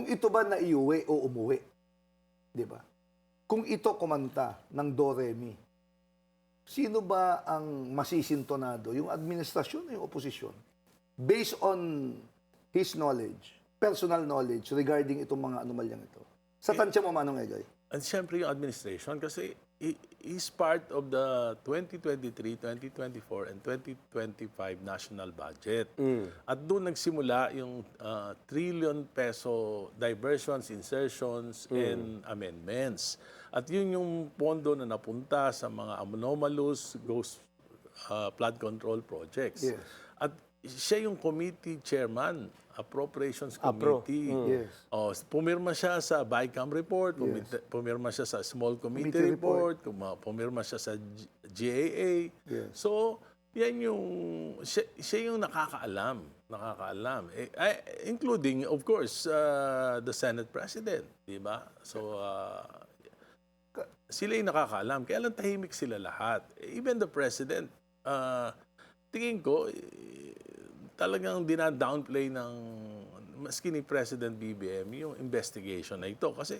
Kung ito ba naiuwi o umuwi. Di ba? Kung ito kumanta ng Do-Re-Mi, sino ba ang masisintonado? Yung administrasyon o yung oposisyon? Based on his knowledge, personal knowledge regarding itong mga anomalyang ito. Sa tansya mo, Manong Egay? At siyempre yung administration kasi is part of the 2023, 2024, and 2025 national budget. At doon nagsimula yung trillion peso diversions, insertions, and amendments. At yun yung pondo na napunta sa mga anomalous ghost flood control projects. Yes. At siya yung committee chairman, Appropriations Committee. Yes. Pumirma siya sa BICAM report, pumirma siya sa Small Committee report, pumirma siya sa GAA. Yes. So, yan yung, siya yung nakakaalam. Including, of course, the Senate President, di ba? So, sila yung nakakaalam. Kaya lang tahimik sila lahat. Even the President, tingin ko, talagang dina-downplay ng maski ni President BBM yung investigation na ito. Kasi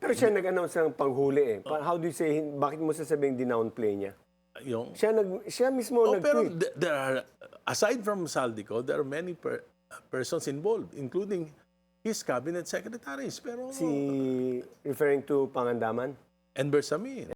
Pero siya nag-announce ng panghuli eh. How do you say, bakit mo sasabing dinownplay niya? yung... Siya mismo pero nag-tweet. there are, aside from Saldico, there are many persons involved, including his cabinet secretaries. Pero Referring to Pangandaman? and Bersamin.